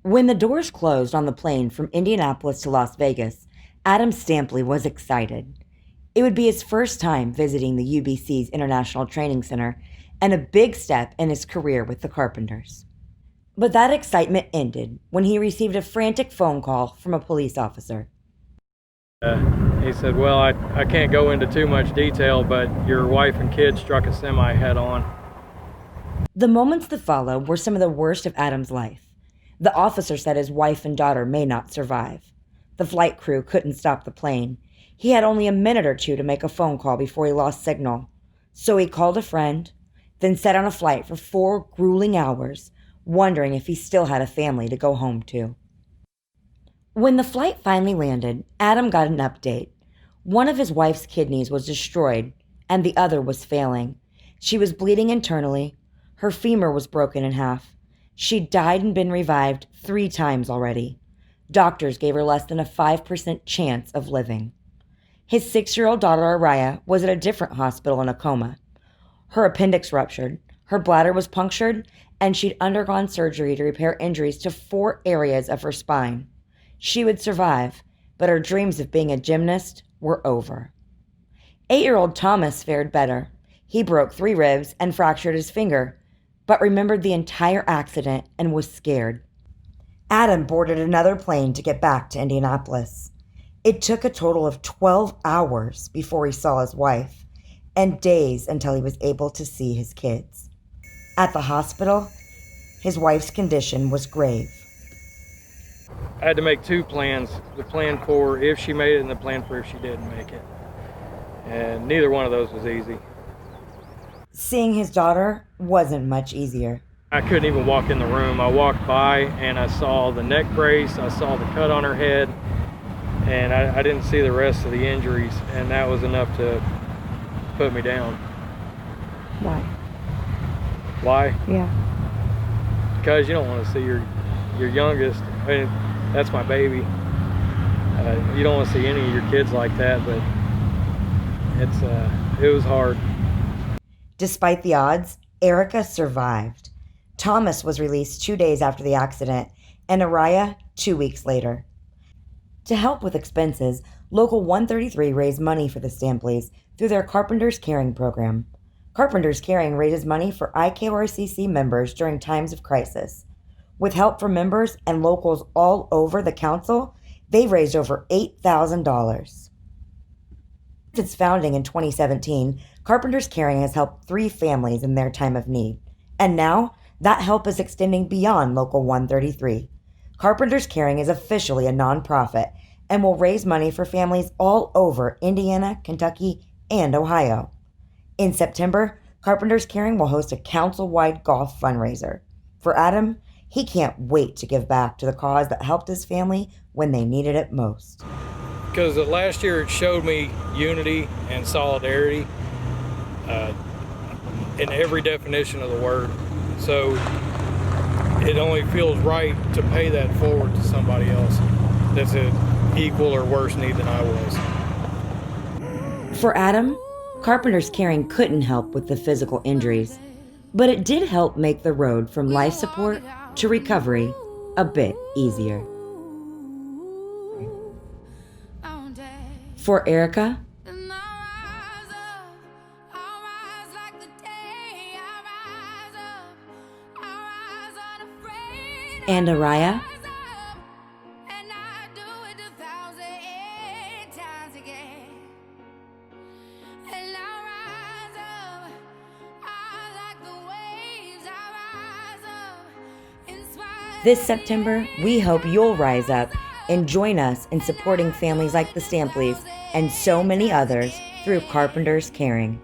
When the doors closed on the plane from Indianapolis to Las Vegas, Adam Stampley was excited. It would be his first time visiting the UBC's International Training Center and a big step in his career with the Carpenters. But that excitement ended when he received a frantic phone call from a police officer. He said, well, I can't go into too much detail, but your wife and kids struck a semi head on. The moments that followed were some of the worst of Adam's life. The officer said his wife and daughter may not survive. The flight crew couldn't stop the plane. He had only a minute or two to make a phone call before he lost signal. So he called a friend, then set on a flight for 4 grueling hours, wondering if he still had a family to go home to. When the flight finally landed, Adam got an update. One of his wife's kidneys was destroyed, and the other was failing. She was bleeding internally. Her femur was broken in half. She'd died and been revived 3 times already. Doctors gave her less than a 5% chance of living. His 6-year-old daughter, Araya, was at a different hospital in a coma. Her appendix ruptured, her bladder was punctured, and she'd undergone surgery to repair injuries to 4 areas of her spine. She would survive, but her dreams of being a gymnast were over. 8-year-old Thomas fared better. He broke 3 ribs and fractured his finger, but remembered the entire accident and was scared. Adam boarded another plane to get back to Indianapolis. It took a total of 12 hours before he saw his wife, and days until he was able to see his kids. At the hospital, his wife's condition was grave. I had to make 2 plans, the plan for if she made it and the plan for if she didn't make it. And neither one of those was easy. Seeing his daughter wasn't much easier. I couldn't even walk in the room. I walked by and I saw the neck brace, I saw the cut on her head, and I didn't see the rest of the injuries, and that was enough to put me down. Why? Why? Yeah. Because you don't want to see your youngest, I mean, that's my baby. You don't want to see any of your kids like that, but it was hard. Despite the odds, Erica survived. Thomas was released 2 days after the accident, and Araya 2 weeks later. To help with expenses, Local 133 raised money for the Stampleys through their Carpenters Caring program. Carpenters Caring raises money for IKRCC members during times of crisis. With help from members and locals all over the council, they've raised over $8,000. Since its founding in 2017, Carpenters Caring has helped 3 families in their time of need. And now, that help is extending beyond Local 133. Carpenters Caring is officially a nonprofit and will raise money for families all over Indiana, Kentucky, and Ohio. In September, Carpenters Caring will host a council-wide golf fundraiser. For Adam, he can't wait to give back to the cause that helped his family when they needed it most. Because last year it showed me unity and solidarity in every definition of the word. So it only feels right to pay that forward to somebody else that's an equal or worse need than I was. For Adam, Carpenters Caring couldn't help with the physical injuries, but it did help make the road from life support to recovery a bit easier. For Erica, and Araya, this September, we hope you'll rise up and join us in supporting families like the Stampleys and so many others through Carpenters Caring.